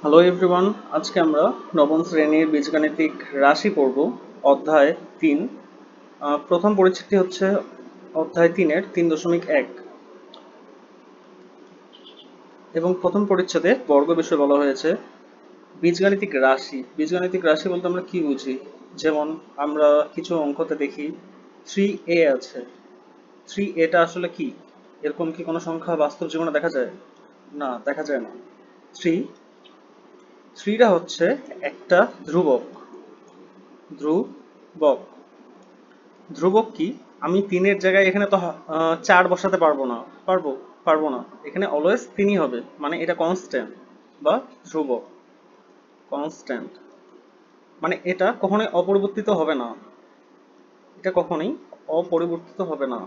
Hello everyone, আজকে আমরা নবম শ্রেণীর বীজগাণিতিক রাশি পড়ব। অধ্যায় 3। প্রথম পরিচ্ছেদটি হচ্ছে অধ্যায় 3-এর 3.1 এবং প্রথম পরিচ্ছেদে বর্গ বিষয় বলা হয়েছে বীজগাণিতিক রাশি। বীজগাণিতিক রাশি বলতে আমরা কি বুঝি? যেমন আমরা কিছু অঙ্কতে দেখি 3a আছে। 3a আসলে কি? এরকম কি কোনো সংখ্যা বাস্তব জীবনে দেখা যায়? না, দেখা যায় না। 3টা হচ্ছে একটা ধ্রুবক। ধ্রুবক ধ্রুবক কি? আমি 3-এর জায়গায় এখানে তো 4 বসাতে পারবো না। পারবো? পারবো না। এখানে অলওয়েজ 3ই হবে, মানে এটা কনস্ট্যান্ট বা ধ্রুবক। কনস্ট্যান্ট মানে এটা কখনোই অপরিবর্তিত হবে না। এটা কখনোই অপরিবর্তিত হবে না।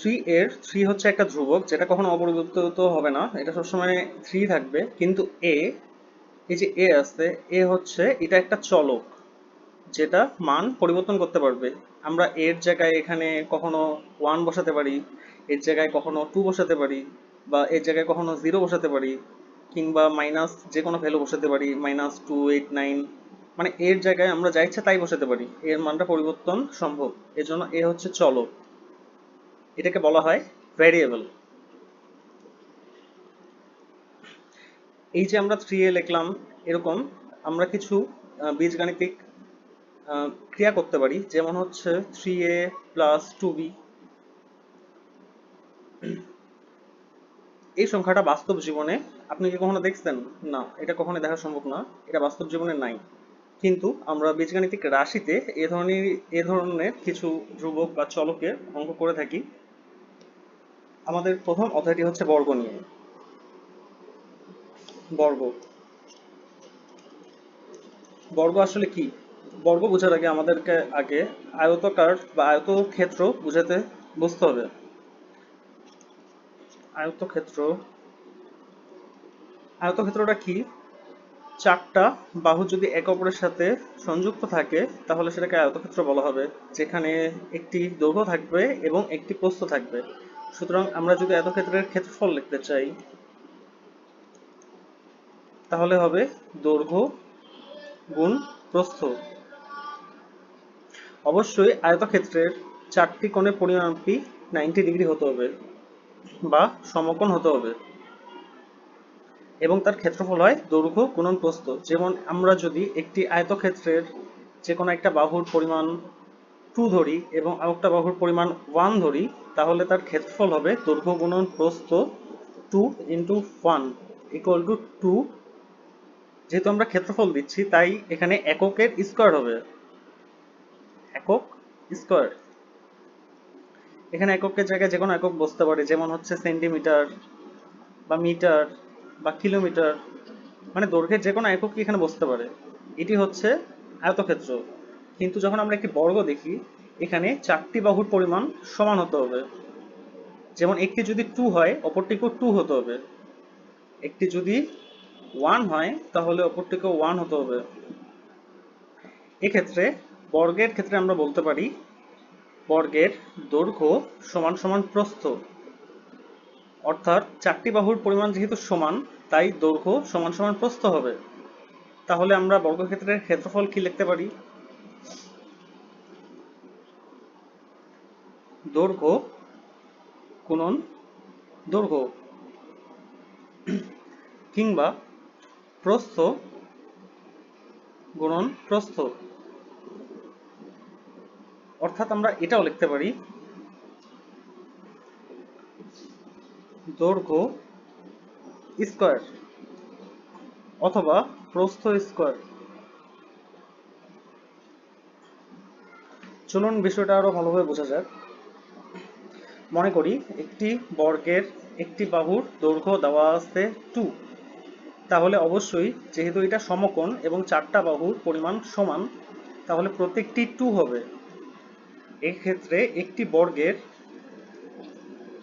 3 হচ্ছে একটা ধ্রুবক যেটা কখনো অপরিবর্তিত হবে না, এটা সবসময় 3 থাকবে। কিন্তু এই যে আছে, হচ্ছে এটা একটা চলক যেটা মান পরিবর্তন করতে পারবে। আমরা এর জায়গায় এখানে কখনো 1 বসাতে পারি, এর জায়গায় কখনো 2 বসাতে পারি, বা এর জায়গায় কখনো 0 বসাতে পারি, কিংবা মাইনাস যে কোনো ভ্যালু বসাতে পারি, -2, 8, 9। মানে এর জায়গায় আমরা যা ইচ্ছা তাই বসাতে পারি, এর মানটা পরিবর্তন সম্ভব। এজন্য হচ্ছে চলক, এটাকে বলা হয় ভ্যারিয়েবল। এই যে আমরা 3a লিখলাম, এরকম আমরা কিছু বীজগাণিতিক ক্রিয়া করতে পারি, যেমন হচ্ছে 3a প্লাস 2b। এই সংখ্যাটা বাস্তব জীবনে আপনি কি কখনো দেখছেন? না, এটা কখনো দেখা সম্ভব না, এটা বাস্তব জীবনে নাই। কিন্তু আমরা বীজগাণিতিক রাশিতে এ ধরনের কিছু ধ্রুবক বা চলকের অঙ্ক করে থাকি। আমাদের প্রথম অধ্যায়টি হচ্ছে বর্গ নিয়ে। বর্গ বর্গ আসলে কি? বর্গ বোঝার আগে আমাদেরকে আয়তকার বা আয়তক্ষেত্র বুঝতে হবে। আয়তক্ষেত্র আয়তক্ষেত্রটা কি? চারটা বাহু যদি একে অপরের সাথে সংযুক্ত থাকে তাহলে সেটাকে আয়তক্ষেত্র বলা হবে, যেখানে একটি দৈর্ঘ্য থাকবে এবং একটি প্রস্থ থাকবে। সুতরাং আমরা যদি আয়তক্ষেত্রের ক্ষেত্রফল লিখতে চাই তাহলে হবে দৈর্ঘ্য গুণ প্রস্থ। অবশ্যই আয়তক্ষেত্রের চারটি কোণের পরিমাপই 90 ডিগ্রি হতে হবে বা সমকোণ হতে হবে, এবং তার ক্ষেত্রফল হয় দৈর্ঘ্য গুণন প্রস্থ। যেমন আমরা যদি একটি আয়তক্ষেত্রের যে কোনো একটা বাহুর পরিমাণ 2 ধরি এবং আরেকটা বাহুর পরিমাণ 1 ধরি, তাহলে তার ক্ষেত্রফল হবে দৈর্ঘ্য গুণন প্রস্থ 2 ইন্টু 1 ইকুয়াল টু 2। যেহেতু আমরা ক্ষেত্রফল দিচ্ছি তাই এখানে এককের স্কয়ার হবে। একক স্কয়ার, এখানে এককের জায়গায় যে কোনো একক বসতে পারে, যেমন হচ্ছে সেন্টিমিটার বা মিটার বা কিলোমিটার। মানে দৈর্ঘ্যের যে কোনো এককই এখানে বসতে পারে। এটি হচ্ছে আয়তক্ষেত্র। কিন্তু যখন আমরা একটি বর্গ দেখি, এখানে চারটি বাহুর পরিমাণ সমান হতে হবে। যেমন একটি যদি 2 হয় অপরটিকেও 2 হতে হবে, একটি যদি 1 হয় তাহলে অপরটিকেও 1 হতে হবে। এক্ষেত্রে বর্গের ক্ষেত্রে আমরা বলতে পারি বর্গের দৈর্ঘ্য সমান সমান প্রস্থ। অর্থাৎ চারটি বাহুর পরিমাণ যেহেতু সমান, তাই দৈর্ঘ্য সমান সমান প্রস্থ হবে। তাহলে আমরা বর্গক্ষেত্রের ক্ষেত্রফল কি লিখতে পারি? দৈর্ঘ্য গুণন দৈর্ঘ্য, কিংবা প্রস্থ গুণন প্রস্থ। অর্থাৎ আমরা এটাও লিখতে পারি দৈর্ঘ্য স্কয়ার অথবা প্রস্থ স্কয়ার। চলুন বিষয়টা আরো ভালোভাবে বোঝা যাক। মনে করি একটি বর্গের একটি বাহুর দৈর্ঘ্য দেওয়া আছে 2। তাহলে অবশ্যই যেহেতু এটা সমকোণ এবং চারটা বাহুর পরিমাণ সমান, তাহলে প্রত্যেকটি 2 হবে। এক্ষেত্রে একটি বর্গের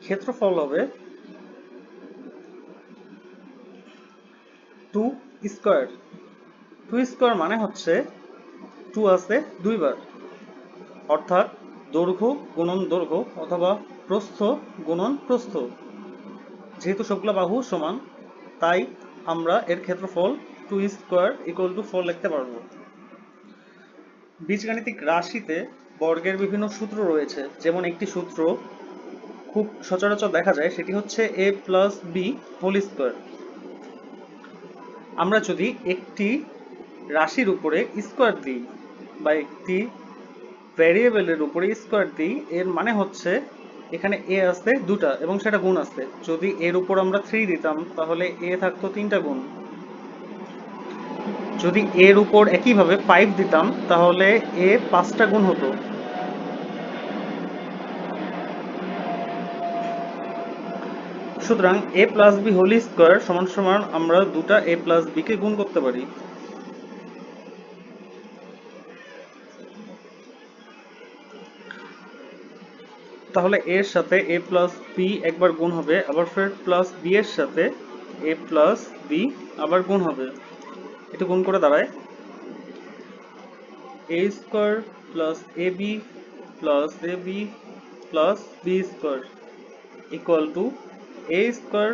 ক্ষেত্রফল হবে 2 স্কয়ার। 2 স্কয়ার মানে হচ্ছে 2 আছে দুইবার, অর্থাৎ দৈর্ঘ্য গুণন দৈর্ঘ্য অথবা প্রস্থ গুণন প্রস্থ। যেহেতু সবগুলো বাহু সমান, তাই আমরা এর ক্ষেত্রফল 2 স্কোয়ার ইকুয়াল টু 4 লিখতে পারবো। বীজগাণিতিক রাশিতে বর্গের বিভিন্ন সূত্র রয়েছে, যেমন একটি সূত্র খুব সচরাচর দেখা যায়, সেটি হচ্ছে a plus B whole square. আমরা যদি একটি রাশির উপরে স্কোয়ার দিই বা একটি ভ্যারিয়েবলের উপরে স্কোয়ার দিই, এর মানে হচ্ছে এখানে এ আছে দুটা এবং সেটা গুণ আছে। যদি এর উপর আমরা 3 দিতাম তাহলে এ থাকতো 3টা গুণ। যদি এর উপর একইভাবে 5 দিতাম তাহলে এ 5টা গুণ হতো। সুতরাং a plus B whole square সমান সমান আমরা দুটা a প্লাস বি কে গুণ করতে পারি। তাহলে এর সাথে a প্লাস বি একবার গুণ হবে, আবার ফের প্লাস বি এর সাথে a প্লাস বি আবার গুণ হবে। এটা গুণ করে দাঁড়ায় a square plus A B plus A B plus B square equal to a square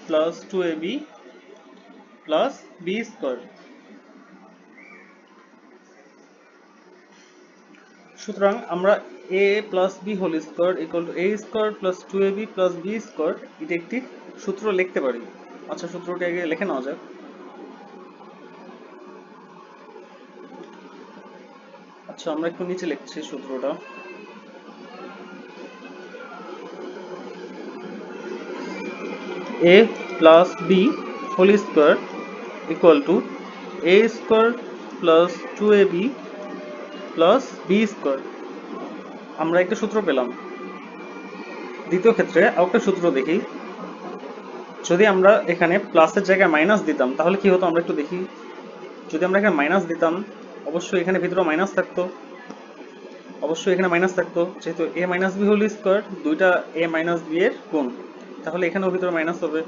plus 2ab plus B square. সুতরাং আমরা a plus B whole square equal to a square plus 2ab plus B square এটা একটি সূত্র লিখতে পারি। আচ্ছা, সূত্রটি আগে লিখে নেওয়া যাক। আচ্ছা, আমরা একটু নিচে লিখছি সূত্রটা। a plus B whole square equal to a square plus 2ab plus B square. আমরা একটা সূত্র পেলাম। দ্বিতীয় ক্ষেত্রে আরেকটা সূত্র দেখি। যদি আমরা এখানে প্লাসের জায়গায় মাইনাস দিতাম তাহলে কি হতো আমরা একটু দেখি। যদি আমরা এখানে মাইনাস দিতাম, অবশ্যই এখানে ভিতরে মাইনাস থাকতো, অবশ্যই এখানে মাইনাস থাকতো। যেহেতু a minus B whole square দুইটা a মাইনাস বি এর গুণ, তাহলে এখানেও ভিতরে মাইনাস হবে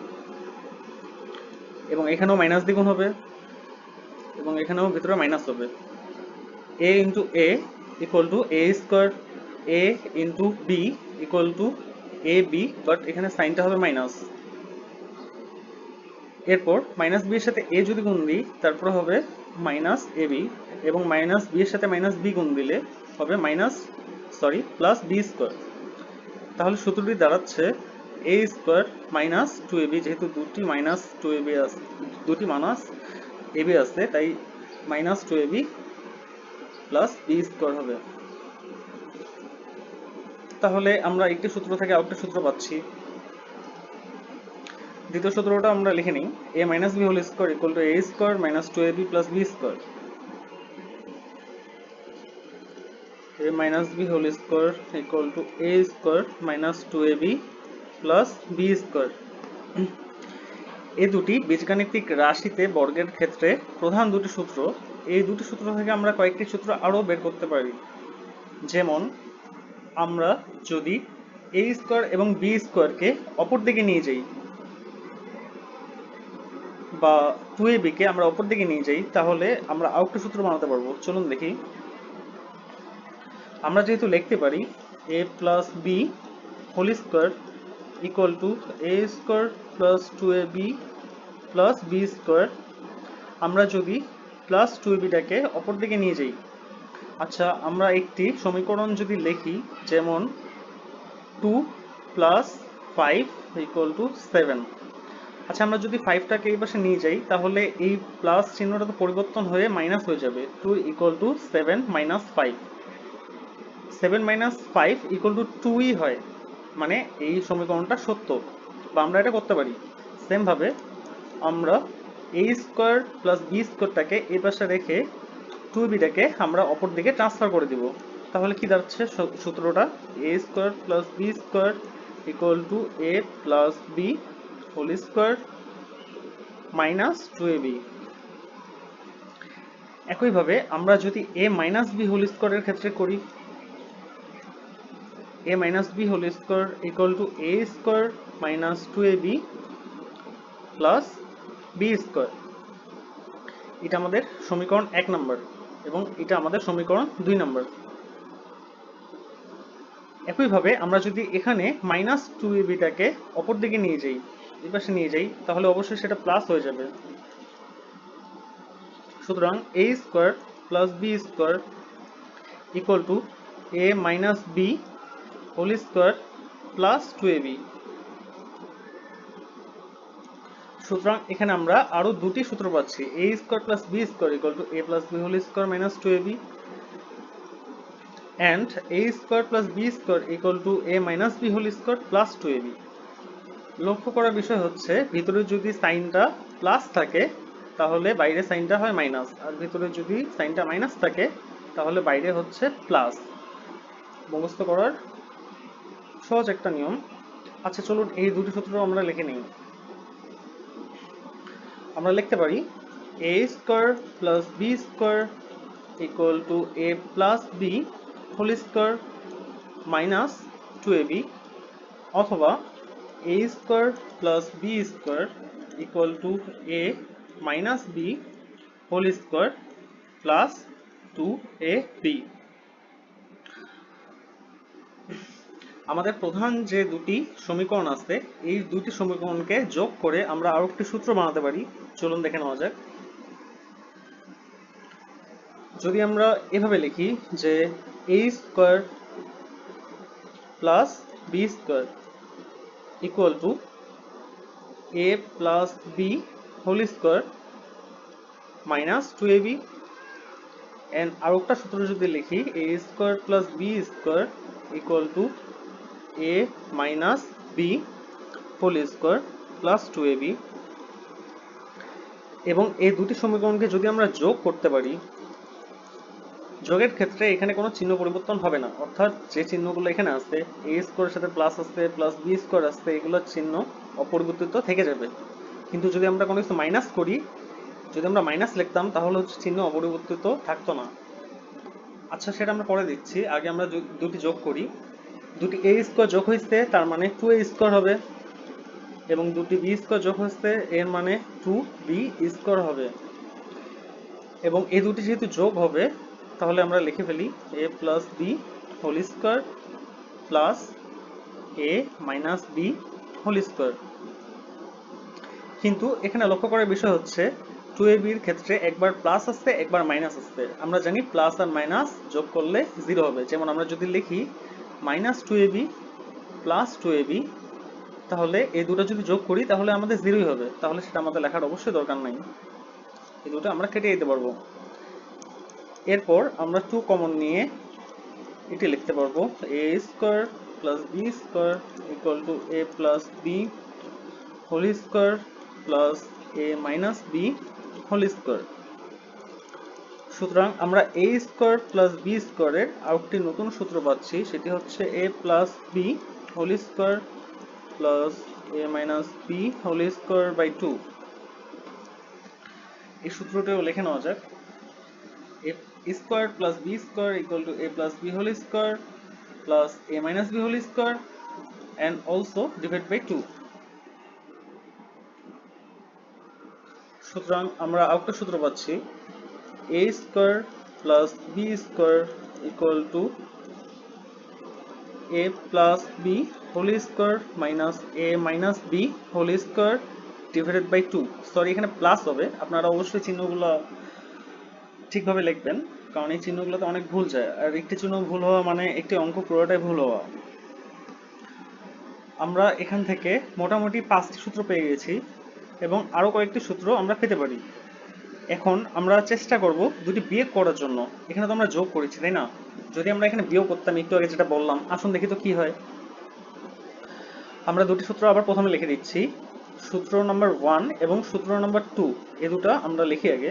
এবং এখানেও মাইনাস দ্বিগুণ হবে এবং এখানেও ভিতরে মাইনাস হবে। a into a equal to a square, a into B equal to A B, but এখানে সাইনটা হবে মাইনাস। এরপর মাইনাস বি এর সাথে a যদি গুণ দিই তারপর হবে মাইনাস এ বি, এবং মাইনাস বি এর সাথে মাইনাস বি গুণ দিলে হবে প্লাস বি স্কোয়ার। তাহলে সূত্রটি দাঁড়াচ্ছে a স্কোয়ার মাইনাস 2ab, যেহেতু দুটি মাইনাস 2ab আছে, দুটি মাইনাস ab আছে, তাই minus 2ab plus B square হবে। তাহলে আমরা একটি সূত্র থেকে আরেকটা সূত্র পাচ্ছি। দ্বিতীয় সূত্রটা আমরা লিখে নিই। a minus B whole square equal to a square minus 2ab plus B square. a minus B whole square equal to a square minus 2ab plus B square. এই দুটি বীজগাণিতিক রাশিতে বর্গের ক্ষেত্রে প্রধান দুটি সূত্র। এই দুটি সূত্র থেকে আমরা কয়েকটি সূত্র আরো বের করতে পারি। যেমন আমরা যদি a স্কোয়ার এবং বি স্কোয়ারকে অপর দিকে নিয়ে যাই বা 2ab কে আমরা অপর দিকে নিয়ে যাই, তাহলে আমরা আরেকটা সূত্র বানাতে পারবো। চলুন দেখি। আমরা যেহেতু লিখতে পারি a plus B whole square equal to a square plus 2ab plus B square, আমরা যদি প্লাস 2ab টাকে অপর দিকে নিয়ে যাই, আচ্ছা আমরা একটি সমীকরণ যদি লিখি, যেমন 2 প্লাস 5 ইকুয়াল টু 7। আচ্ছা, আমরা যদি 5টাকে এই পাশে নিয়ে যাই তাহলে এই প্লাস চিহ্নটা তো পরিবর্তন হয়ে মাইনাস হয়ে যাবে। 2 equal to 7 minus 5, 7 minus 5 equal to 2ই হয়, মানে এই সমীকরণটা সত্য, বা আমরা এটা করতে পারি। সেম ভাবে আমরা a স্কোয়ার প্লাস বি স্কোয়ারটাকে এই পাশে রেখে 2bটাকে আমরা অপর দিকে ট্রান্সফার করে দিব। তাহলে কি দাঁড়াচ্ছে সূত্রটা? a square plus B square equal to a plus B whole square minus 2ab। একইভাবে আমরা যদি a মাইনাস বি হোল স্কোয়ারের ক্ষেত্রে করি, a minus B whole square equal to a square minus 2ab plus B square. এটা আমাদের সমীকরণ 1 নম্বর এবং এটা আমাদের সমীকরণ 2 নম্বর। একইভাবে আমরা যদি এখানে -2ab-টাকে অপর দিকে নিয়ে যাই, এই পাশে নিয়ে যাই, তাহলে অবশ্যই সেটা প্লাস হয়ে যাবে। সুতরাং a square plus B square equal to a minus B whole square plus 2ab। সুতরাং এখানে আমরা আরো দুটি সূত্র পাচ্ছি, a square plus B square equal to a plus B whole square minus 2ab and a square plus B square equal to a minus B whole square plus 2ab। লক্ষ্য করার বিষয় হচ্ছে ভিতরে যদি সাইনটা প্লাস থাকে তাহলে বাইরে সাইনটা হয় মাইনাস, আর ভিতরে যদি সাইনটা মাইনাস থাকে তাহলে বাইরে হচ্ছে প্লাস। মুখস্থ করার সহজ একটা নিয়ম। আচ্ছা চলুন এই দুটি সূত্র আমরা লিখে নিই। আমরা লিখতে পারি a square plus B square equal to a plus B whole square minus 2ab, অথবা a square plus B square equal to a minus B whole square plus 2ab। আমাদের প্রধান যে দুটি সমীকরণ আছে এই দুটি সমীকরণকে যোগ করে আমরা আরো একটি সূত্র বানাতে পারি। চলুন দেখে নেওয়া যাক। যদি আমরা এভাবে লিখি যে a square plus B square equal to a plus B whole square minus 2ab, and আরো একটা সূত্র যদি লিখি a square plus B square equal to a minus B whole square plus 2ab, এবং এই দুটি সমীকরণকে যদি আমরা যোগ করতে পারি, যোগের ক্ষেত্রে এখানে কোনো চিহ্ন পরিবর্তন হবে না, অর্থাৎ যে চিহ্নগুলো এখানে আছে a স্কোয়ারের সাথে প্লাস আসছে প্লাস বি স্কোয়ার আসছে এগুলোর চিহ্ন অপরিবর্তিত থেকে যাবে। কিন্তু যদি আমরা কোনো কিছু মাইনাস করি, যদি আমরা মাইনাস লিখতাম তাহলে হচ্ছে চিহ্ন অপরিবর্তিত থাকতো না। আচ্ছা সেটা আমরা পরে দিচ্ছি, আগে আমরা দুটি যোগ করি। দুটি a স্কোয়ার যোগ হয়েছে তার মানে 2a স্কোয়ার হবে, এবং দুটি বি স্কোয়ার যোগ হয়েছে এর মানে 2b স্কোয়ার হবে। এবং এই দুটি যেহেতু যোগ হবে তাহলে আমরা লিখে ফেলি a plus B whole square plus a minus B whole square. কিন্তু এখানে লক্ষ্য করার বিষয় হচ্ছে 2ab এর ক্ষেত্রে একবার প্লাস আসছে একবার মাইনাস আসছে। আমরা জানি প্লাস আর মাইনাস যোগ করলে 0 হবে। যেমন আমরা যদি লিখি মাইনাস 2ab প্লাস 2ab, তাহলে এই দুটো যদি যোগ করি তাহলে আমাদের 0ই হবে, তাহলে সেটা আমাদের লেখার অবশ্যই দরকার নাই, এই দুটো আমরা কেটে দিতে পারবো। এরপর আমরা 2 কমন নিয়ে এটি লিখতে পারবো a square plus B square equal to a plus B whole square plus a minus B whole square. সুতরাং আমরা a স্কোয়ার প্লাস বি স্কোয়ারের আরেকটি নতুন সূত্র পাচ্ছি, সেটি হচ্ছে a plus B whole square plus a minus B whole square by 2। এই সূত্রটিও লিখে নেওয়া যাক। a square plus B square equal to a plus B whole square plus a minus B whole square and also divided by 2। সুতরাং আমরা আরেকটা সূত্র পাচ্ছি a square plus B square equal to a plus B whole square minus a minus B whole square divided by 2। Sorry, এখানে plus হবে, আপনারা অবশ্যই চিহ্নগুলো ঠিকভাবে লিখবেন, কারণ এই চিহ্নগুলোতে অনেক ভুল যায়, আর একটি চিহ্ন ভুল হওয়া মানে একটি অঙ্ক পুরোটাই ভুল হওয়া। আমরা এখান থেকে মোটামুটি 5টি সূত্র পেয়ে গেছি এবং আরো কয়েকটি সূত্র আমরা পেতে পারি। এখন আমরা চেষ্টা করব দুটি বিয়োগ করার জন্য। এখানে তো আমরা যোগ করেছি তাই না, যদি আমরা এখানে বিয়োগ করতাম একটু আগে যেটা বললাম, আসুন দেখি তো কি হয়। আমরা দুটি সূত্র আবার প্রথমে লিখে দিচ্ছি, সূত্র নাম্বার 1 এবং সূত্র নাম্বার 2, এই দুটো আমরা লিখি আগে।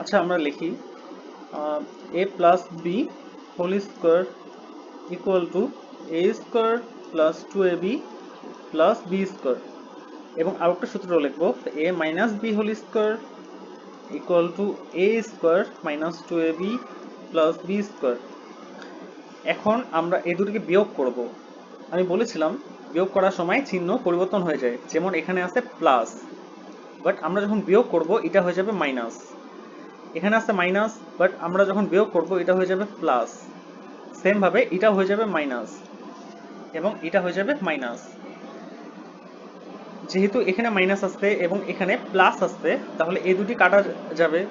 আচ্ছা আমরা লিখি a plus B whole square equal to a square plus 2ab plus B square, এবং আরেকটা সূত্র লিখবো a minus B whole square equal to a square minus 2ab plus B square. এখন আমরা এই দুটিকে বিয়োগ করব। আমি বলেছিলাম বিয়োগ করার সময় চিহ্ন পরিবর্তন হয়ে যায়, যেমন এখানে আছে প্লাস, বাট আমরা যখন বিয়োগ করব এটা হয়ে যাবে মাইনাস। এখানে আছে মাইনাস, বাট আমরা যখন বিয়োগ করব এটা হয়ে যাবে প্লাস। সেম ভাবে এটা হয়ে যাবে মাইনাস এবং এটা হয়ে যাবে মাইনাস। যেহেতু এখানে মাইনাস আসছে এবং এখানে প্লাস আসছে, তাহলে এই দুটি কাটা যাবে,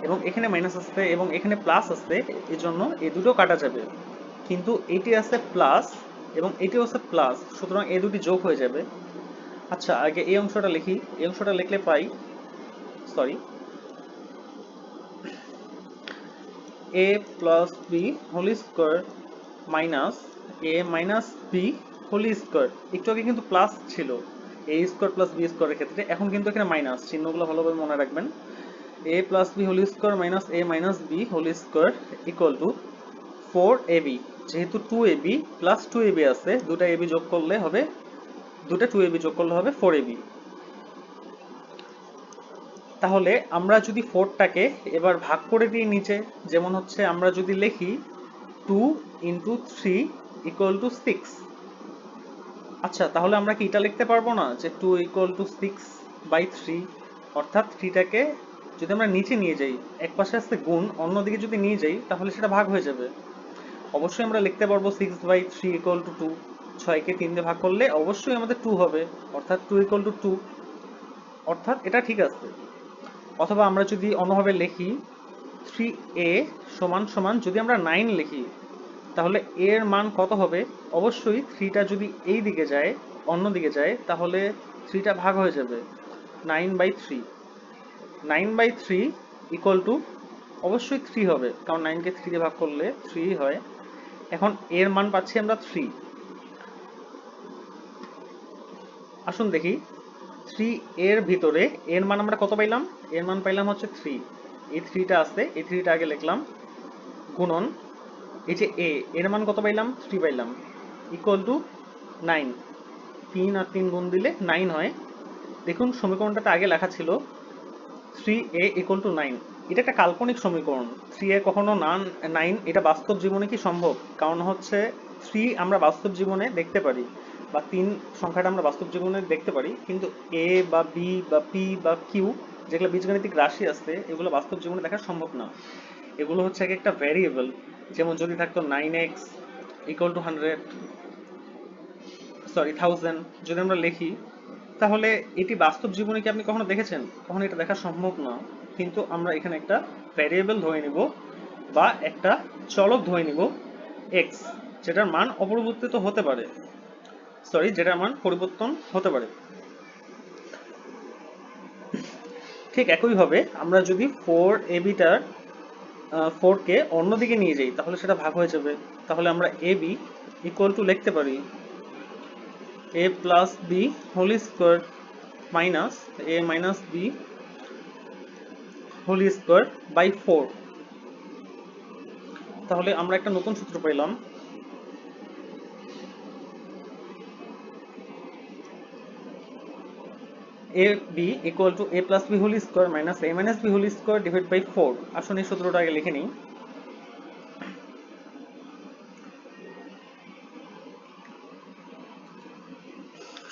এবং এখানে মাইনাস আসছে এবং এখানে প্লাস আসছে, এই জন্য এই দুটো কাটা যাবে। কিন্তু এটি আছে প্লাস এবং এটি হচ্ছে প্লাস, সুতরাং এই দুটি যোগ হয়ে যাবে। আচ্ছা, আগে এই অংশটা লিখি। এই অংশটা লিখলে পাই, sorry, a plus B whole square minus A minus B whole square. একটু আগে কিন্তু প্লাস ছিল এ স্কোয়ার প্লাস বি স্কোয়ারের ক্ষেত্রে, এখন কিন্তু এখানে মাইনাস। চিহ্নগুলো ভালোভাবে মনে রাখবেন। A plus B whole square minus A minus B whole square equal to 4ab। যেহেতু 2ab প্লাস 2ab আছে, দুটা ab যোগ করলে হবে, দুটা 2ab যোগ করলে হবে 4ab। তাহলে আমরা যদি 4টাকে এবার ভাগ করে দিই নিচে, যেমন হচ্ছে আমরা যদি লিখি 2 ইন্টু 3 ইকুয়াল টু 6। আচ্ছা, তাহলে আমরা কি এটা লিখতে পারবো না যে 2 ইকুয়াল টু 6/3? অর্থাৎ 3টাকে যদি আমরা নিচে নিয়ে যাই, এক পাশে আসতে গুণ, অন্যদিকে যদি নিয়ে যাই তাহলে সেটা ভাগ হয়ে যাবে। অবশ্যই আমরা লিখতে পারবো 6/3 ইকুয়াল টু 2। 6কে 3 দিয়ে ভাগ করলে অবশ্যই আমাদের 2 হবে, অর্থাৎ 2 ইকুয়াল টু 2, অর্থাৎ এটা ঠিক আছে। অথবা আমরা যদি অন্যভাবে লিখি 3a সমান সমান, যদি আমরা 9 লিখি তাহলে a এর মান কত হবে? অবশ্যই 3টা যদি এই দিকে যায়, অন্য দিকে যায়, তাহলে 3টা ভাগ হয়ে যাবে 9/3। 9/3 ইকুয়াল টু অবশ্যই 3 হবে, কারণ 9কে 3 দিয়ে ভাগ করলে 3 হয়। এখন এর মান পাচ্ছি আমরা 3। আসুন দেখি 3 এর ভিতরে এর মান আমরা কত পাইলাম? এর মান পাইলাম হচ্ছে 3। এই 3টা আছে, এই 3টা আগে লিখলাম, গুণন এই যে a এর মান কত পাইলাম? 3 পাইলাম, ইকুয়াল টু 9। 3 আর 3 গুণ দিলে 9 হয়। দেখুন সমীকরণটাতে আগে লেখা ছিল 3a ইকুয়াল টু 9। এটা একটা কাল্পনিক সমীকরণ। 3a কখনো 9, এটা বাস্তব জীবনে কি সম্ভব? কারণ হচ্ছে 3 আমরা বাস্তব জীবনে দেখতে পারি, বা 3 সংখ্যাটা আমরা বাস্তব জীবনে দেখতে পারি, কিন্তু a বা b বা p বা q, যেগুলো বীজগাণিতিক রাশি আছে, এগুলো বাস্তব জীবনে দেখা সম্ভব না। এগুলো হচ্ছে এক একটা ভ্যারিয়েবল। যেমন যদি থাকতো 9x ইকুয়াল টু 100, সরি 1000, যদি আমরা লিখি, তাহলে এটি বাস্তব জীবনে কি আপনি কখনো দেখেছেন? কখনো এটা দেখা সম্ভব না। কিন্তু আমরা এখানে একটা ভ্যারিয়েবল ধরে নিব, বা একটা চলক ধরে নিব x, যেটার মান অপরিবর্তিত হতে পারে, সরি, যেটার মান পরিবর্তন হতে পারে। ঠিক একইভাবে আমরা যদি 4ab-টার 4কে অন্যদিকে নিয়ে যাই, তাহলে সেটা ভাগ হয়ে যাবে। তাহলে আমরা ab ইকুয়াল টু লিখতে পারি a plus B whole square minus a minus B whole square by 4। তাহলে আমরা একটা নতুন সূত্র পেলাম, a b equal to a plus B whole square minus a minus B whole square divide by 4। আসুন এই সূত্রটা আগে লিখে নিই।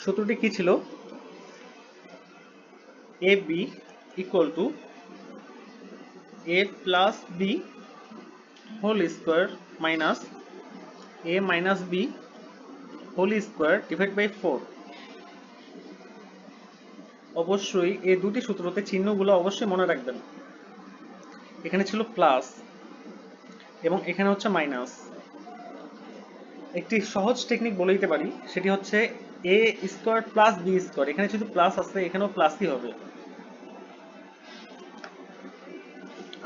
সূত্রটি কি ছিল? a b equal to a plus B whole square minus a minus B whole square divide by 4। অবশ্যই এই দুটি সূত্রতে চিহ্নগুলো অবশ্যই মনে রাখবেন। এখানে ছিল প্লাস এবং এখানে হচ্ছে মাইনাস। একটি সহজ টেকনিক বলে দিতে পারি, সেটি হচ্ছে a square plus B square. এখানে যেহেতু প্লাস আছে, এখানেও প্লাসই হবে।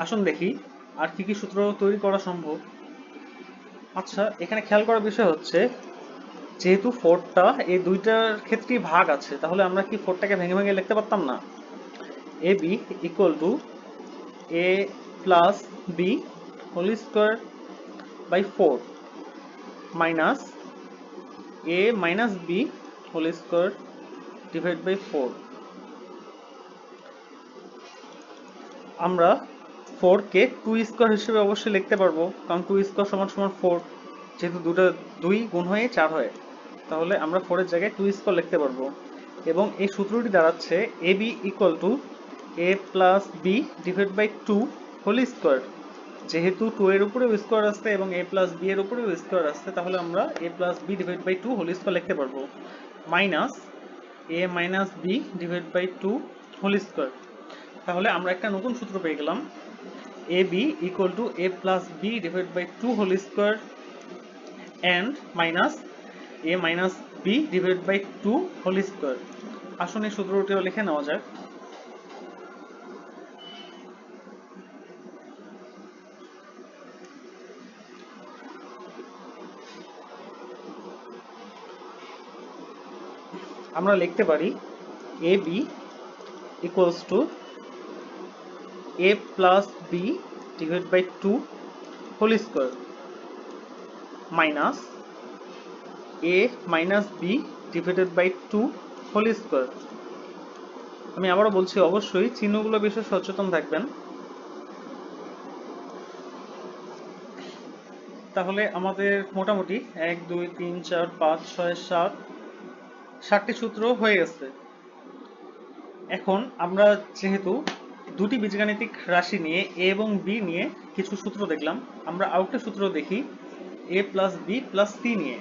আসুন দেখি আর কি কি সূত্র তৈরি করা সম্ভব। আচ্ছা, এখানে খেয়াল করার বিষয় হচ্ছে, যেহেতু 4টা এই দুইটার ক্ষেত্রেই ভাগ আছে, তাহলে আমরা কি 4টাকে ভেঙে ভেঙে লিখতে পারতাম না? A b equal to A plus B whole square by 4 minus A minus B whole square divide by 4। আমরা 4কে 2 স্কোয়ার হিসেবে অবশ্যই লিখতে পারবো, কারণ 2 স্কোয়ার সমান সমান 4। যেহেতু দুটো 2 গুণ হয়ে 4 হয়, তাহলে আমরা 4 এর জায়গায় 2 স্কোয়ার লিখতে পারবো। এবং এই সূত্রটি দাঁড়াচ্ছে ab equal to a plus B divide by 2 whole square যেহেতু 2 এর উপরেও স্কোয়ার আসছে এবং a প্লাস বি এর উপরেও স্কোয়ার আসছে, তাহলে আমরা a plus B divide by 2 whole square লিখতে পারবো, minus a minus b divide by 2 whole square. তাহলে আমরা একটা নতুন সূত্র পেয়ে গেলাম, a b equal to a plus B divide by 2 whole square and minus a minus b divide by 2 whole square. আসুন এই সূত্রটিও লিখে নেওয়া যাক। আমরা লিখতে পারি a b equals to a plus B divide by 2 whole square minus a minus B divided by 2 whole square. আমি আবারও বলছি, অবশ্যই চিহ্নগুলো বিষয়ে সচেতন থাকবেন। তাহলে আমাদের মোটামুটি 1 2 3 4 5 6 7 7টি সূত্র হয়ে গেছে। এখন আমরা যেহেতু দুটি বীজগাণিতিক রাশি নিয়ে a এবং b নিয়ে কিছু সূত্র দেখলাম, আমরা আরেকটা সূত্র দেখি a plus B plus C নিয়ে।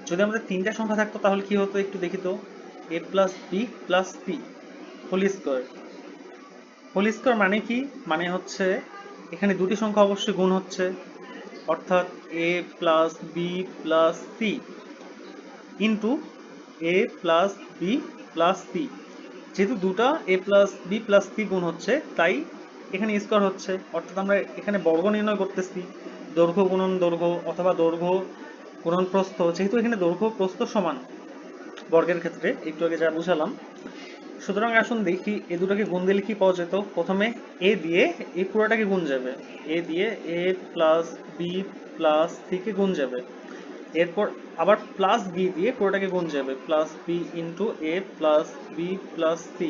যদি আমাদের তিনটা সংখ্যা থাকতো তাহলে কি হতো একটু দেখি তো। a plus B plus C whole square. Whole square মানে কি? মানে হচ্ছে এখানে দুটি সংখ্যা অবশ্যই গুণ হচ্ছে, অর্থাৎ a plus B plus C into a plus B plus C. যেহেতু দুটা a plus B plus C গুণ হচ্ছে, তাই এখানে স্কোয়ার হচ্ছে, অর্থাৎ আমরা এখানে বর্গ নির্ণয় করতেছি, দৈর্ঘ্য গুণন দৈর্ঘ্য অথবা দৈর্ঘ্য গুণন প্রস্থ। যেহেতু এখানে দৈর্ঘ্য প্রস্থ সমান বর্গের ক্ষেত্রে, একটু আগে যা বুঝালাম। সুতরাং আসুন দেখি এ দুটাকে গুণ দিলে কি পাওয়া যেত। প্রথমে a দিয়ে এই পুরোটাকে গুণ যাবে, a দিয়ে a plus B plus c কে গুণ যাবে, এরপর আবার প্লাস বি দিয়ে পুরোটাকে গুণ যাবে, প্লাস বি ইন্টু এ plus B plus c.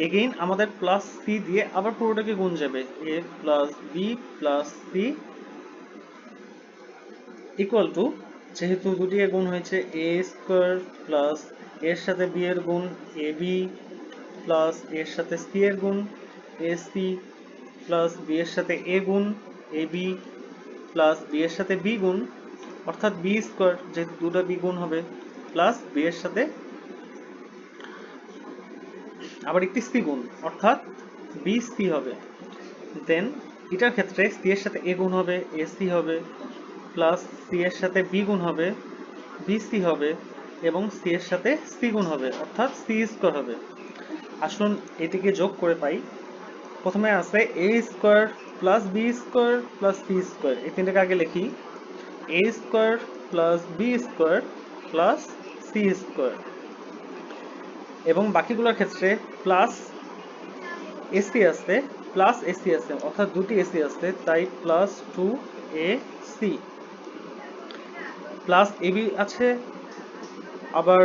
Again আমাদের প্লাস সি দিয়ে আবার পুরোটাকে গুণ যাবে, a plus B plus c equal to, যেহেতু দুটি গুণ হয়েছে, এ স্কোয়ার প্লাস এর সাথে বি এর গুণ এ বি প্লাস এর সাথে সি এর গুণ এ সি প্লাস বি এর সাথে এ গুণ এ বি প্লাস বি এর সাথে বি গুণ, অর্থাৎ বি স্কোয়ার, যেহেতু দুটো বি গুণ হবে, প্লাস বি এর সাথে আবার একটি সি গুণ, অর্থাৎ বি সি হবে। দেন এটার ক্ষেত্রে সি এর সাথে এ গুণ হবে, এ সি হবে, প্লাস সি এর সাথে বি গুণ হবে, বি সি হবে, এবং সি এর সাথে সি গুণ হবে, অর্থাৎ সি স্কোয়ার হবে। আসুন এটিকে যোগ করে পাই। প্রথমে আছে a square plus B square plus c square, এই তিনটাকে আগে লিখি, a square plus B square plus c square. এবং বাকিগুলোর ক্ষেত্রে প্লাস এসি আছে প্লাস এসি আছে, অর্থাৎ দুটি এসি আছে, তাই plus 2 a c, plus a b আছে, আবার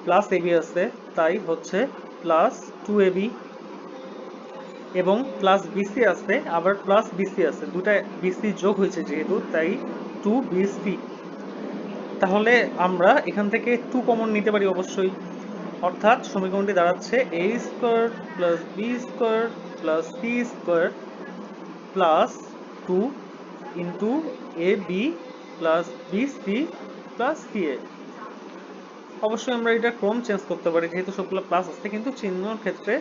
প্লাস এবি আছে, তাই হচ্ছে প্লাস 2 এবি, এবং প্লাস বিসি আছে, আবার প্লাস বিসি আছে, দুটা বিসি যোগ হয়েছে যেহেতু, তাই 2 বিসি। তাহলে আমরা এখান থেকে 2 কমন নিতে পারি অবশ্যই, অর্থাৎ সমীকরণটি দাঁড়াচ্ছে a square plus B square plus c square plus 2 into a B plus b c plus c a. অবশ্যই আমরা এটা ক্রম চেঞ্জ করতে পারি, যেহেতু সবগুলো প্লাস আছে, কিন্তু চিহ্নর ক্ষেত্রে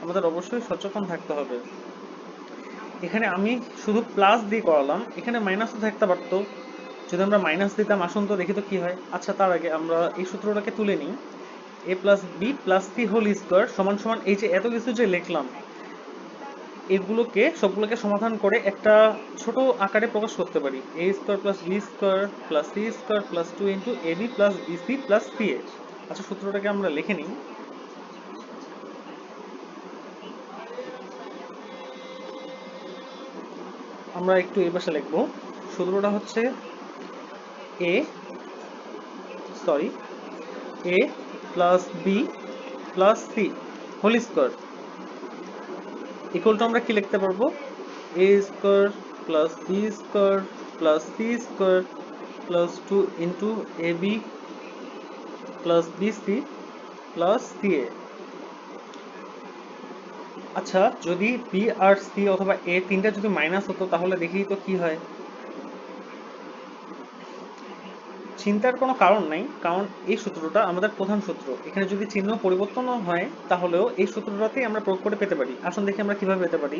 আমাদের অবশ্যই সচেতন থাকতে হবে। এখানে আমি শুধু প্লাস দিয়ে করালাম, এখানে মাইনাসও থাকতে পারতো, যদি আমরা মাইনাস দিতাম। আসুন তো দেখি তো কি হয়। আচ্ছা, তার আগে আমরা এই সূত্রটাকে তুলে নিই, a plus B plus C whole square সমান সমান, এই যে এত কিছু যে লিখলাম, এগুলোকে সবগুলোকে সমাধান করে একটা ছোট আকারে প্রকাশ করতে পারি, a square plus B square plus c square plus 2 into a B plus b c plus c a. আচ্ছা, সূত্রটাকে আমরা লিখে নিই। আমরা একটু এই পাশে লিখবো। সূত্রটা হচ্ছে a plus B plus C whole square equal to, আমরা কি লিখতে পারবো, a square plus B square plus c square plus 2 into a B plus b c plus c a. আচ্ছা, যদি বি আর সি অথবা এ তিনটা যদি মাইনাস হতো তাহলে দেখি তো কি হয়। চিন্তার কোনো কারণ নাই, কারণ এই সূত্রটা আমাদের প্রধান সূত্র। এখানে যদি চিহ্ন পরিবর্তনও হয় তাহলেও এই সূত্রটাতেই আমরা প্রয়োগ করে পেতে পারি। আসুন দেখি আমরা কিভাবে পেতে পারি।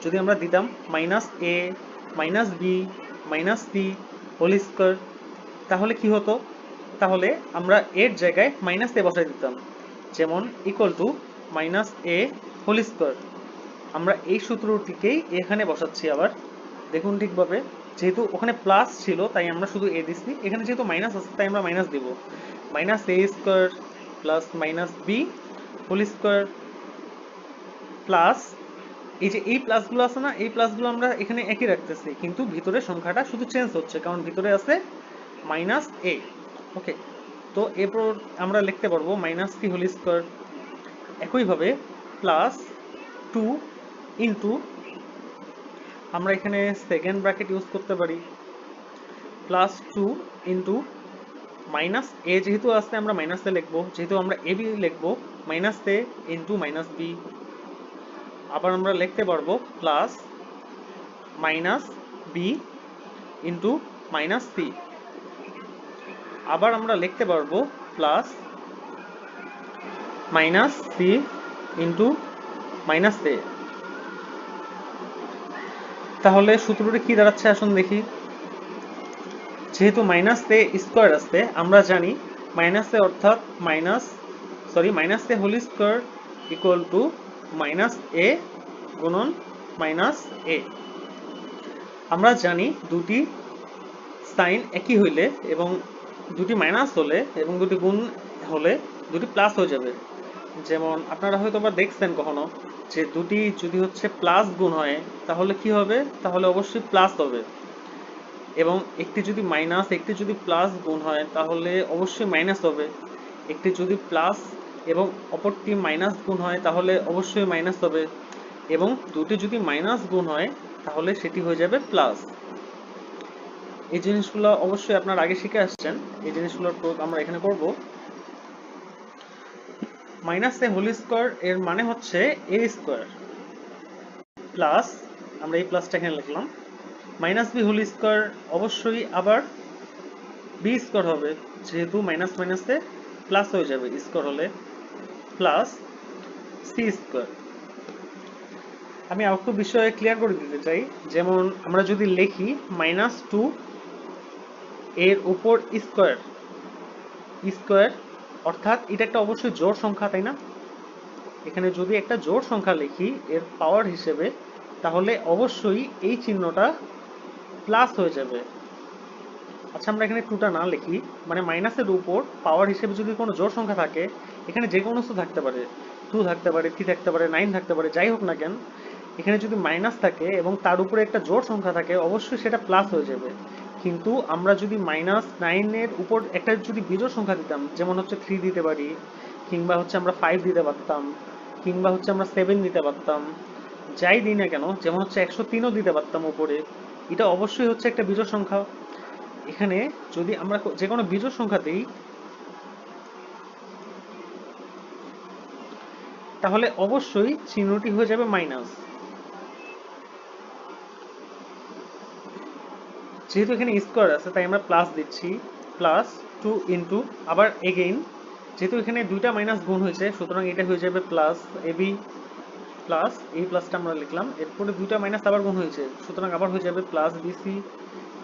যদি আমরা দিতাম মাইনাস এ minus B minus c whole square, তাহলে কি হতো? তাহলে আমরা এর জায়গায় মাইনাস এ বসাই দিতাম, যেমন equal to minus A whole square. আমরা এই সূত্রটিকেই এখানে বসাচ্ছি আবার, দেখুন ঠিকভাবে। যেহেতু ওখানে প্লাস ছিল তাই আমরা শুধু এ দিচ্ছি, এখানে যেহেতু মাইনাস আছে তাই আমরা মাইনাস দিব। Minus a square plus minus B whole square plus, এই যে এই প্লাসগুলো আছে না, এই প্লাসগুলো আমরা এখানে একই রাখতেছি, কিন্তু ভিতরে সংখ্যাটা শুধু চেঞ্জ হচ্ছে কারণ ভিতরে আছে মাইনাস এ। ওকে, তো এরপর আমরা লিখতে পারবো মাইনাস সি হোল স্কোয়ার। একইভাবে প্লাস টু ইন্টু, আমরা এখানে সেকেন্ড ব্র্যাকেট ইউজ করতে পারি, plus two into minus a যেহেতু আছে আমরা মাইনাস এ লিখবো, যেহেতু আমরা এ বি লিখবো minus a into minus b. আবার আমরা লিখতে পারবো plus minus b into minus c. আবার আমরা লিখতে পারবো plus minus c into minus a. তাহলে সূত্রটি কি দাঁড়াচ্ছে আসুন দেখি। যেহেতু মাইনাস এ স্কোয়ার আছে, আমরা জানি মাইনাস এ অর্থাৎ minus A whole square equal to minus a গুণন মাইনাস এ। আমরা জানি দুটি সাইন একই হইলে এবং দুটি মাইনাস হলে এবং দুটি গুণ হলে দুটি প্লাস হয়ে যাবে। যেমন আপনারা হয়তো বা দেখছেন কখনো যে দুটি যদি হচ্ছে প্লাস গুণ হয় তাহলে কি হবে, তাহলে অবশ্যই প্লাস হবে। এবং একটি যদি মাইনাস একটি যদি প্লাস গুণ হয় তাহলে অবশ্যই মাইনাস হবে। একটি যদি প্লাস এবং অপরটি মাইনাস গুণ হয় তাহলে অবশ্যই মাইনাস হবে। এবং দুটি যদি মাইনাস গুণ হয় তাহলে সেটি হয়ে যাবে প্লাস। এই জিনিসগুলো অবশ্যই আপনারা আগে শিখে আসছেন, এই জিনিসগুলোর প্রয়োগ আমরা এখানে করব। মাইনাস এ হোল স্কোয়ার এর মানে হচ্ছে এ স্কোয়ার প্লাস, আমরা এই প্লাসটা এখানে লিখলাম, মাইনাস বি হোল স্কোয়ার অবশ্যই আবার বি স্কোয়ার হবে, যেহেতু মাইনাস মাইনাসে প্লাস হয়ে যাবে স্কোয়ার হলে, প্লাস সি স্কোয়ার। আমি আরেকটু বিষয়ে ক্লিয়ার করে দিতে চাই, যেমন আমরা যদি লিখি মাইনাস টু এর উপর স্কোয়ার স্কোয়ার, অর্থাৎ এটা একটা অবশ্যই জোড় সংখ্যা, তাই না? এখানে যদি একটা জোড় সংখ্যা লিখি এর পাওয়ার হিসেবে, তাহলে অবশ্যই এই চিহ্নটা প্লাস হয়ে যাবে। আচ্ছা, আমরা এখানে টুটা না লিখি, মানে মাইনাসের উপর পাওয়ার হিসেবে যদি কোনো জোড় সংখ্যা থাকে, এখানে যে কোনো কিছু থাকতে পারে, 2 থাকতে পারে, 3 থাকতে পারে, 9 থাকতে পারে, যাই হোক না কেন, এখানে যদি মাইনাস থাকে এবং তার উপরে একটা জোড় সংখ্যা থাকে অবশ্যই সেটা প্লাস হয়ে যাবে। কিন্তু আমরা যদি -9 এর উপর একটা যদি বিজোড় সংখ্যা দিতাম, যেমন হচ্ছে 3 দিতে পারি, কিংবা হচ্ছে আমরা 5 দিতে পারতাম, কিংবা হচ্ছে আমরা 7 দিতে পারতাম, যাই দিই না কেন, যেমন হচ্ছে 103ও দিতে পারতাম উপরে, এটা অবশ্যই হচ্ছে একটা বিজোড় সংখ্যা। এখানে যদি আমরা যে কোনো বিজোড় সংখ্যা দিই তাহলে অবশ্যই চিহ্নটি হয়ে যাবে মাইনাস। যেহেতু এখানে স্কোয়ার আছে তাই আমরা প্লাস দিচ্ছি, প্লাস টু ইন্টু, আবার এগেইন যেহেতু এখানে দুইটা মাইনাস গুণ হয়েছে সুতরাং এটা হয়ে যাবে প্লাস এবি, প্লাস এই প্লাসটা আমরা লিখলাম, এরপরে দুইটা মাইনাস আবার গুণ হয়েছে সুতরাং আবার হয়ে যাবে প্লাস বিসি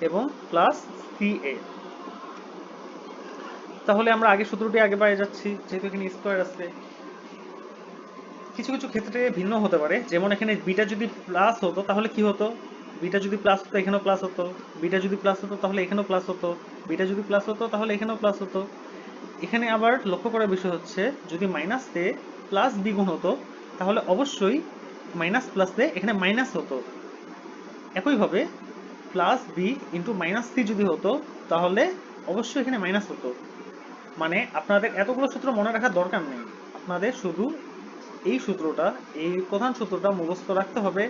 এবং প্লাস সিএ। তাহলে আমরা আগে সূত্রটি আগে পেয়ে যাচ্ছি, যেহেতু এখানে স্কোয়ার আছে। কিছু কিছু ক্ষেত্রে ভিন্ন হতে পারে, যেমন এখানে বিটা যদি প্লাস হতো তাহলে কি হতো, বিটা যদি প্লাস হতো এখানেও প্লাস হতো, বিটা যদি প্লাস হতো তাহলে এখানেও প্লাস হতো, বিটা যদি প্লাস হতো তাহলে এখানেও প্লাস হতো। এখানে আবার লক্ষ্য করার বিষয় হচ্ছে যদি মাইনাস এ প্লাস বি গুণ হতো তাহলে অবশ্যই মাইনাস প্লাসে এখানে মাইনাস হতো। একইভাবে plus B into minus C যদি হতো তাহলে অবশ্যই এখানে মাইনাস হতো। মানে আপনাদের এতগুলো সূত্র মনে রাখার দরকার নেই, আপনাদের শুধু এই সূত্রটা, এই প্রধান সূত্রটা মুখস্থ রাখতে হবে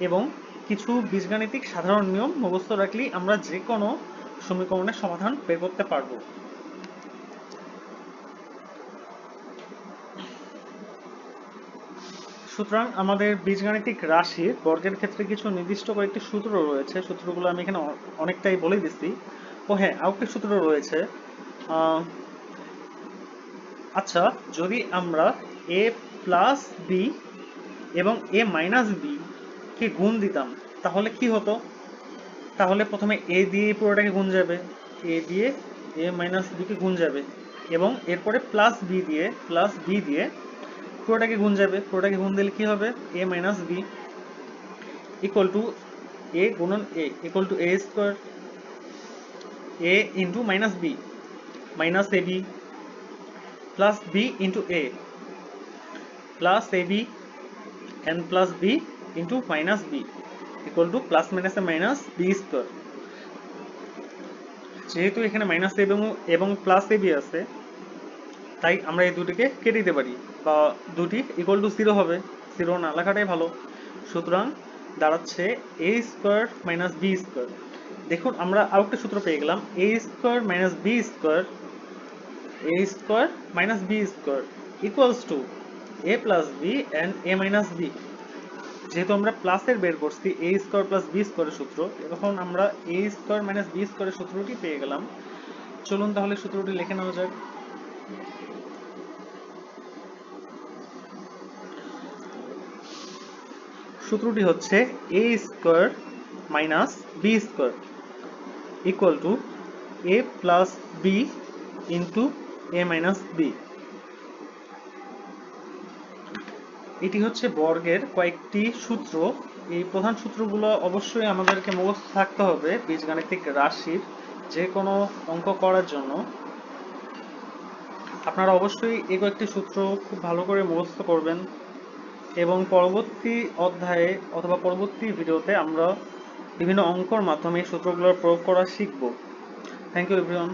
এবং কিছু বীজগাণিতিক সাধারণ নিয়ম মুখস্থ রাখলেই আমরা যে কোনো সমীকরণের সমাধান বের করতে পারবো। সুতরাং আমাদের বীজগাণিতিক রাশির বর্গের ক্ষেত্রে কিছু নির্দিষ্ট কয়েকটি সূত্র রয়েছে, সূত্রগুলো আমি এখানে অনেকটাই বলে দিচ্ছি। ও হ্যাঁ, আরেকটি সূত্র রয়েছে। আচ্ছা, যদি আমরা এ প্লাস বি এবং এ মাইনাস বি কে গুণ দিতাম তাহলে কি হতো? তাহলে প্রথমে এ দিয়ে পুরোটাকে গুণ যাবে, এ দিয়ে এ মাইনাস বি কে গুণ যাবে, এবং এরপরে প্লাস বি দিয়ে পুরোটাকে গুণ যাবে। পুরোটাকে গুণ দিলে কি হবে? A minus B equal to A গুণন A equal to A square, A into minus B minus A B plus B into A plus A B and plus B into minus B equal to plus minus A minus B square. যেহেতু এখানে minus এবং plus A B আছে, তাই আমরা এই দুটিকে কেটে দিতে পারি, বা দুটি ইকুয়াল টু জিরো হবে। জিরো না লেখাটাই ভালো। সুতরাং দাঁড়াচ্ছে A square minus B square. দেখুন আমরা আরেকটা সূত্র পেয়ে গেলাম, A square minus B square, A square minus B square equals to A plus B and A minus B. যেহেতু আমরা প্লাসের বের করছি এ স্কোয়ার প্লাস বি স্কোয়ারের সূত্র, এখন আমরা এ স্কোয়ার মাইনাস বি স্কোয়ারের সূত্রটি পেয়ে গেলাম। চলুন তাহলে সূত্রটি লিখে নেওয়া যাক। সূত্রটি হচ্ছে A square minus B square equal to A plus B into A minus B. এটি হচ্ছে বর্গের কয়েকটি সূত্র। এই প্রধান সূত্রগুলো অবশ্যই আমাদেরকে মুখস্থ থাকতে হবে বীজগাণিতিক রাশির যে কোনো অঙ্ক করার জন্য। আপনারা অবশ্যই এই কয়েকটি সূত্র খুব ভালো করে মুখস্থ করবেন, এবং পরবর্তী অধ্যায়ে অথবা পরবর্তী ভিডিওতে আমরা বিভিন্ন অঙ্কর মাধ্যমে এই সূত্রগুলোর প্রয়োগ করা শিখব। Thank you everyone.